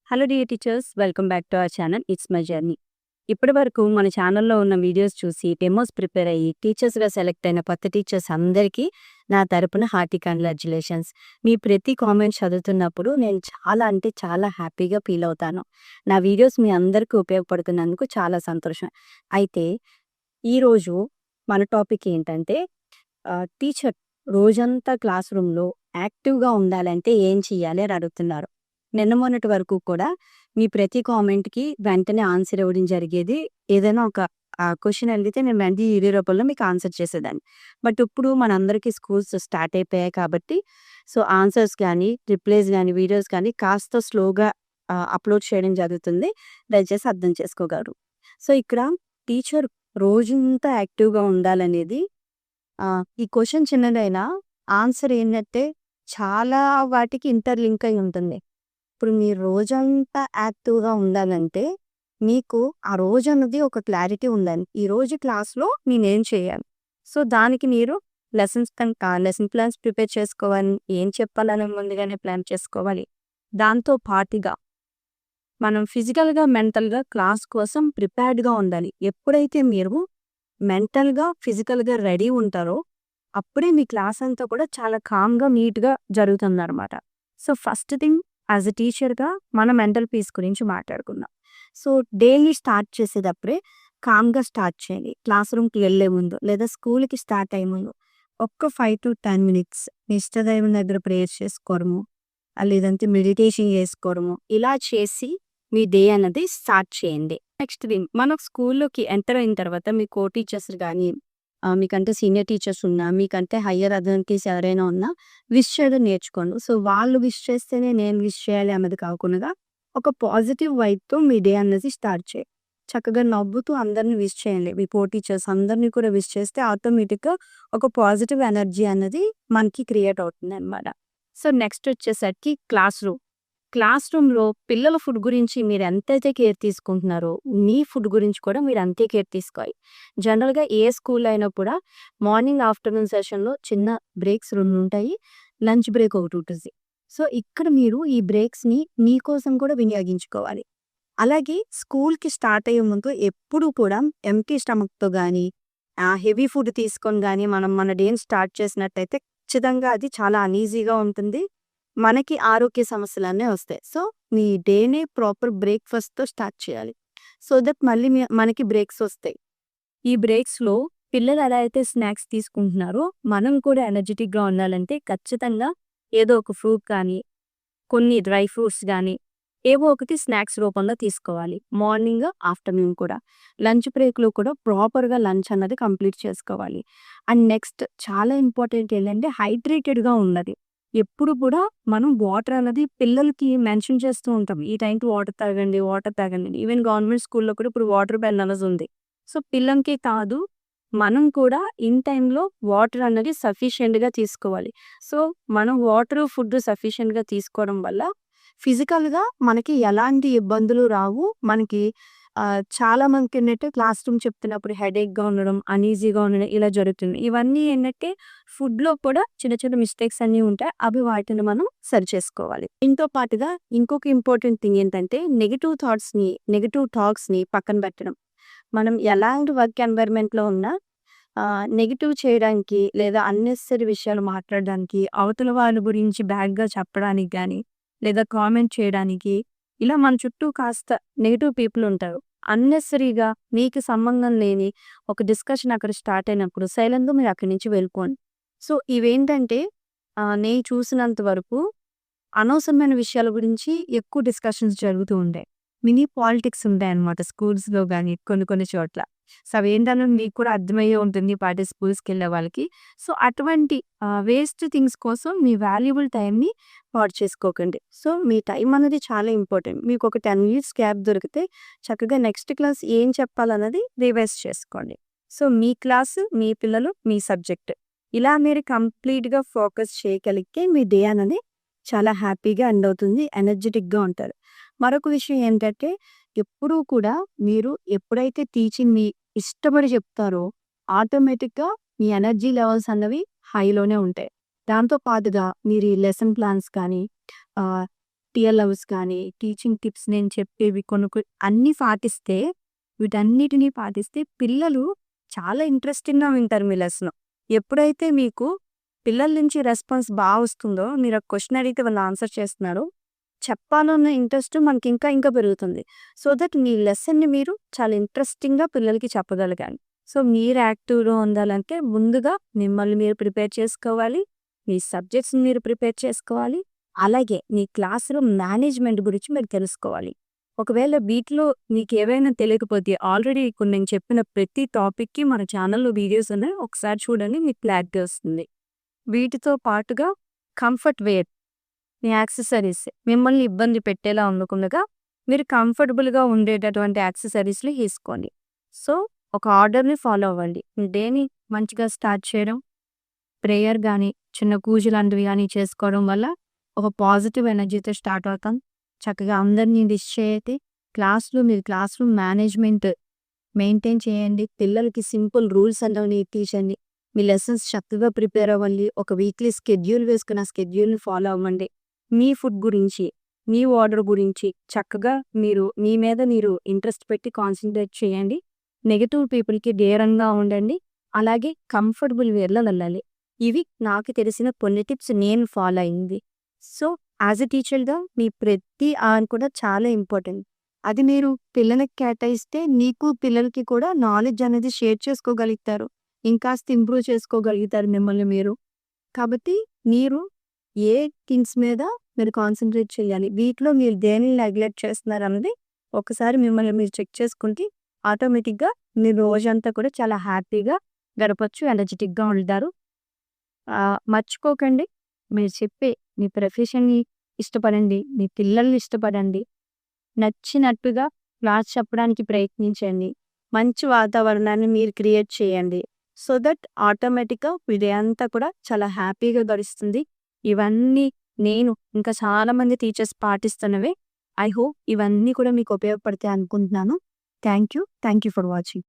Hello dear teachers, welcome back to our channel. It's my journey. ఇప్పటి వరకు మన ఛానల్లో ఉన్న వీడియోస్ చూసి డెమోస్ ప్రిపేర్ అయ్యి టీచర్స్గా సెలెక్ట్ అయిన కొత్త టీచర్స్ అందరికీ నా తరపున హార్టీ కంగ్రాచ్యులేషన్స్. మీ ప్రతి కామెంట్ చదువుతున్నప్పుడు నేను చాలా హ్యాపీగా ఫీల్ అవుతాను. నా వీడియోస్ మీ అందరికీ ఉపయోగపడుతున్నందుకు చాలా సంతోషం. అయితే ఈరోజు మన టాపిక్ ఏంటంటే టీచర్ రోజంతా క్లాస్ రూమ్లో యాక్టివ్గా ఉండాలంటే ఏం చెయ్యాలి అని అడుగుతున్నారు. నిన్న మొన్నటి వరకు కూడా మీ ప్రతి కామెంట్‌కి వెంటనే ఆన్సర్ ఇవ్వడం జరిగేది. ఏదైనా ఒక క్వెషన్ అడిగితే నేను వెంటనే వీడియో రూపంలో మీకు ఆన్సర్ చేసేదాన్ని. బట్ ఇప్పుడు మనందరికీ స్కూల్స్ స్టార్ట్ అయిపోయాయి కాబట్టి ఆన్సర్స్ గానీ, రిప్లైస్ గానీ, వీడియోస్ గానీ కాస్త స్లోగా అప్‌లోడ్ చేయడం జరుగుతుంది. దయచేసి అర్థం చేసుకోగలరు. ఇక్కడ టీచర్ రోజంతా యాక్టివ్‌గా ఉండాలనేది ఈ క్వెషన్ చిన్నదైనా ఆన్సర్ ఏంటంటే చాలా వాటికి ఇంటర్‌లింక్ అయి ఉంటుంది. ఇప్పుడు మీరు రోజంతా యాక్టివ్‌గా ఉండాలంటే, మీకు ఆ రోజన్నది ఒక క్లారిటీ ఉండాలి. ఈరోజు క్లాస్‌లో నేనేం చేయాలి? దానికి మీరు లెసన్ ప్లాన్స్ ప్రిపేర్ చేసుకోవాలి. ఏం చెప్పాలని ముందుగానే ప్లాన్ చేసుకోవాలి. దాంతో పాటుగా మనం ఫిజికల్‌గా, మెంటల్‌గా క్లాస్ కోసం ప్రిపేర్డ్‌గా ఉండాలి. ఎప్పుడైతే మీరు మెంటల్‌గా, ఫిజికల్‌గా రెడీ ఉంటారో, అప్పుడే మీ క్లాస్ అంతా కూడా చాలా కామ్‌గా, నీట్‌గా జరుగుతుందనమాట. ఫస్ట్ థింగ్ యాజ్ ఎ టీచర్‌గా మన మెంటల్ పీస్ గురించి మాట్లాడుకుందాం. డేని స్టార్ట్ చేసేటప్పుడే కామ్‌గా స్టార్ట్ చేయాలి. క్లాస్ రూమ్‌కి వెళ్ళే ముందు లేదా స్కూల్‌కి స్టార్ట్ అయ్యే ముందు ఒక్క 5-10 మినిట్స్ మీ ఇష్టదైవం దగ్గర ప్రేయర్ చేసుకోవడము, లేదంటే మెడిటేషన్ చేసుకోవడము, ఇలా చేసి మీ డే అన్నది స్టార్ట్ చేయండి. నెక్స్ట్ థింగ్, మనం స్కూల్లోకి ఎంటర్ అయిన తర్వాత మీ కో టీచర్స్ కానీ, మీకంటే సీనియర్ టీచర్స్ ఉన్నా, మీకంటే హయ్యర్ అథారిటీస్ ఎవరైనా ఉన్నా విష్ చేయడం నేర్చుకోండి. వాళ్ళు విష్ చేస్తేనే నేను విష్ చేయాలి అన్నది కాకుండా ఒక పాజిటివ్ వైబ్‌తో మీ డే అనేది స్టార్ట్ చేయండి. చక్కగా నవ్వుతూ అందరిని విష్ చేయండి. మీ కో టీచర్స్ అందరిని కూడా విష్ చేస్తే ఆటోమేటిక్‌గా ఒక పాజిటివ్ ఎనర్జీ అనేది మనకి క్రియేట్ అవుతుందనమాట. నెక్స్ట్ వచ్చేసరికి క్లాస్ రూమ్‌లో పిల్లల ఫుడ్ గురించి మీరు ఎంతైతే కేర్ తీసుకుంటున్నారో, మీ ఫుడ్ గురించి కూడా మీరు అంతే కేర్ తీసుకోవాలి. జనరల్‌గా ఏ స్కూల్ అయినా కూడా మార్నింగ్, ఆఫ్టర్‌నూన్ సెషన్‌లో చిన్న బ్రేక్స్ 2 ఉంటాయి. లంచ్ బ్రేక్ ఒకటి ఉంటుంది. ఇక్కడ మీరు ఈ బ్రేక్స్‌ని మీకోసం కూడా వినియోగించుకోవాలి. అలాగే స్కూల్‌కి స్టార్ట్ అయ్యే ముందు ఎప్పుడూ కూడా ఎంప్టీ స్టమక్‌తో గానీ, హెవీ ఫుడ్ తీసుకొని గానీ మనం మన డేని స్టార్ట్ చేసినట్టయితే ఖచ్చితంగా అది చాలా అనీజీగా ఉంటుంది. మనకి ఆరోగ్య సమస్యలన్నీ వస్తాయి. మీ డేని ప్రాపర్ బ్రేక్‌ఫాస్ట్‌తో స్టార్ట్ చేయాలి. దట్ మళ్ళీ మనకి బ్రేక్స్ వస్తాయి. ఈ బ్రేక్స్‌లో పిల్లలు ఎలా అయితే స్నాక్స్ తీసుకుంటున్నారో, మనం కూడా ఎనర్జిటిక్‌గా ఉండాలంటే ఖచ్చితంగా ఏదో ఒక ఫ్రూట్ కానీ, కొన్ని డ్రై ఫ్రూట్స్ గానీ, ఏవో ఒకటి స్నాక్స్ రూపంలో తీసుకోవాలి. మార్నింగ్, ఆఫ్టర్‌నూన్ కూడా. లంచ్ బ్రేక్‌లో కూడా ప్రాపర్‌గా లంచ్ అన్నది కంప్లీట్ చేసుకోవాలి. అండ్ నెక్స్ట్ చాలా ఇంపార్టెంట్ ఏంటంటే హైడ్రేటెడ్‌గా ఉన్నది. ఎప్పుడు కూడా మనం వాటర్ అన్నది పిల్లలకి మెన్షన్ చేస్తూ ఉంటాం. ఈ టైంకి వాటర్ తాగండి, వాటర్ తాగండి. ఈవెన్ గవర్నమెంట్ స్కూల్‌లో కూడా ఇప్పుడు వాటర్ బెల్ అన్నది ఉంది. పిల్లలకి కాదు, మనం కూడా ఇన్ టైంలో వాటర్ అన్నది సఫిషియెంట్‌గా తీసుకోవాలి. మనం వాటర్, ఫుడ్ సఫిషియెంట్‌గా తీసుకోవడం వల్ల ఫిజికల్‌గా మనకి ఎలాంటి ఇబ్బందులు రావు. మనకి చాలా మందికేంటంటే క్లాస్ రూమ్ చెప్తున్నప్పుడు హెడేక్‌గా ఉండడం, అనీజీగా ఉండడం ఇలా జరుగుతుంది. ఇవన్నీ ఏంటంటే ఫుడ్‌లో కూడా చిన్న చిన్న మిస్టేక్స్ అన్నీ ఉంటాయి. అవి వాటిని మనం సరిచేసుకోవాలి. దీంతో పాటుగా ఇంకొక ఇంపార్టెంట్ థింగ్ ఏంటంటే నెగెటివ్ టాక్స్‌ని పక్కన పెట్టడం. మనం ఎలాంటి వర్క్ ఎన్వైర్న్‌మెంట్‌లో ఉన్నా నెగెటివ్ చేయడానికి లేదా అన్నెసెసరీ విషయాలు మాట్లాడడానికి, అవతల వాళ్ళ గురించి బ్యాడ్‌గా చెప్పడానికి గానీ, లేదా కామెంట్ చేయడానికి, ఇలా మన చుట్టూ కాస్త నెగెటివ్ పీపుల్ ఉంటారు. అన్నెసరీగా మీకు సంబంధం లేని ఒక డిస్కషన్ అక్కడ స్టార్ట్ అయినప్పుడు సైలెంట్‌గా మీరు అక్కడి నుంచి వెళ్ళిపోండి. ఇవేంటంటే నేను చూసినంత వరకు అనవసరమైన విషయాల గురించి ఎక్కువ డిస్కషన్స్ జరుగుతూ ఉంటాయి. మినీ పాలిటిక్స్ ఉంటాయన్నమాట స్కూల్స్‌లో గానీ కొన్ని కొన్ని చోట్ల. అవేంటన్నది మీకు కూడా అర్థమయ్యే ఉంటుంది ఈ పాటి స్కూల్స్‌కెళ్ళే వాళ్ళకి. అటువంటి వేస్ట్ థింగ్స్ కోసం మీ వాల్యుబుల్ టైమ్‌ని పాడు చేసుకోకండి. మీ టైం అనేది చాలా ఇంపార్టెంట్. మీకు ఒక 10 మినిట్స్ గ్యాప్ దొరికితే చక్కగా నెక్స్ట్ క్లాస్ ఏం చెప్పాలన్నది రివైజ్ చేసుకోండి. మీ క్లాసు, మీ పిల్లలు, మీ సబ్జెక్ట్ ఇలా మీరు కంప్లీట్‌గా ఫోకస్ చేయగలిగితే మీ డే అనేది చాలా హ్యాపీగా ఎండ్ అవుతుంది. ఎనర్జిటిక్‌గా ఉంటారు. మరొక విషయం ఏంటంటే ఎప్పుడూ కూడా మీరు ఎప్పుడైతే టీచింగ్‌ని ఇష్టపడి చెప్తారో ఆటోమేటిక్‌గా మీ ఎనర్జీ లెవెల్స్ అన్నవి హైలోనే ఉంటాయి. దాంతో పాటుగా మీరు ఈ లెసన్ ప్లాన్స్ కానీ, ఆహ్, టీఎల్ఎవ్స్ కానీ, టీచింగ్ టిప్స్ నేను చెప్పేవి అన్నీ పాటిస్తే, వీటన్నిటిని పాటిస్తే పిల్లలు చాలా ఇంట్రెస్టింగ్‌గా వింటారు మీ లెసన్. ఎప్పుడైతే మీకు పిల్లల నుంచి రెస్పాన్స్ వస్తుందో, మీరు ఒక క్వెషన్ అడిగితే వాళ్ళు ఆన్సర్ చేస్తున్నారు. చెప్పాలన్న ఇంట్రెస్ట్ మనకి ఇంకా పెరుగుతుంది. సో దట్ మీ లెసన్‌ని మీరు చాలా ఇంట్రెస్టింగ్‌గా పిల్లలకి చెప్పగలగాలి. సో మీరు యాక్టివ్‌గా ఉండాలంటే ముందుగా మిమ్మల్ని మీరు ప్రిపేర్ చేసుకోవాలి. మీ సబ్జెక్ట్స్‌ని మీరు ప్రిపేర్ చేసుకోవాలి. అలాగే మీ క్లాస్ రూమ్ మేనేజ్మెంట్ గురించి మీరు తెలుసుకోవాలి. ఒకవేళ వీటిలో మీకేవైనా తెలియకపోతే ఆల్రెడీ ఇప్పుడు నేను చెప్పిన ప్రతి టాపిక్‌కి మన ఛానల్‌లో వీడియోస్ ఉన్నాయి. ఒకసారి చూడండి మీకు క్లారిటీ వస్తుంది. వీటితో పాటుగా కంఫర్ట్ వేర్, మీ యాక్సెసరీస్ మిమ్మల్ని ఇబ్బంది పెట్టేలా ఉండకుండా మీరు కంఫర్టబుల్‌గా ఉండేటటువంటి యాక్సెసరీస్‌ని తీసుకోండి. సో ఒక ఆర్డర్‌ని ఫాలో అవ్వండి. మీ డేని మంచిగా స్టార్ట్ చేయడం, ప్రేయర్ గానీ, చిన్న పూజ లాంటివి గానీ చేసుకోవడం వల్ల ఒక పాజిటివ్ ఎనర్జీతో స్టార్ట్ అవుతాం. చక్కగా అందరిని విష్ చేయండి. మీరు క్లాస్ రూమ్ మేనేజ్మెంట్ మెయింటైన్ చేయండి. పిల్లలకి సింపుల్ రూల్స్ అనేవి నేర్పించండి. మీ లెసన్స్ చక్కగా ప్రిపేర్ అవ్వండి. ఒక వీక్లీ స్కెడ్యూల్ వేసుకుని ఆ స్కెడ్యూల్‌ని ఫాలో అవ్వండి. మీ ఫుడ్ గురించి, మీ ఆర్డర్ గురించి చక్కగా మీ మీద మీరు ఇంట్రెస్ట్ పెట్టి కాన్సంట్రేట్ చేయండి. నెగెటివ్ పీపుల్‌కి దూరంగా ఉండండి. అలాగే కంఫర్టబుల్ వేర్‌లో వెళ్ళాలి. ఇవి నాకు తెలిసిన కొన్ని టిప్స్ నేను ఫాలో అయింది. సో యాజ్ ఎ టీచర్‌గా మీ ప్రతి కూడా చాలా ఇంపార్టెంట్. అది మీరు పిల్లలకి కేటాయిస్తే మీకు పిల్లలకి కూడా నాలెడ్జ్ అనేది షేర్ చేసుకోగలుగుతారు. ఇంకాస్త ఇంప్రూవ్ చేసుకోగలుగుతారు మిమ్మల్ని మీరు. కాబట్టి మీరు ఏ థింగ్స్ మీద మీరు కాన్సంట్రేట్ చేయాలి. వీటిలో మీరు దేనిని నెగ్లెక్ట్ చేస్తున్నారన్నది ఒకసారి మిమ్మల్ని మీరు చెక్ చేసుకుంటే ఆటోమేటిక్‌గా మీ రోజంతా కూడా చాలా హ్యాపీగా గడపొచ్చు. ఎనర్జిటిక్‌గా ఉంటారు. మర్చిపోకండి, మీరు చెప్పే మీ ప్రొఫెషన్‌ని ఇష్టపడండి. మీ పిల్లల్ని ఇష్టపడండి. నచ్చినట్టుగా క్లాస్ చెప్పడానికి ప్రయత్నించండి. మంచి వాతావరణాన్ని మీరు క్రియేట్ చేయండి. సో దట్ ఆటోమేటిక్‌గా మీ డే అంతా కూడా చాలా హ్యాపీగా గడుస్తుంది. ఇవన్నీ నేను ఇంకా చాలామంది టీచర్స్ పాటిస్తున్నవే. ఐ హోప్ ఇవన్నీ కూడా మీకు ఉపయోగపడతాయి అనుకుంటున్నాను. Thank you. Thank you for watching.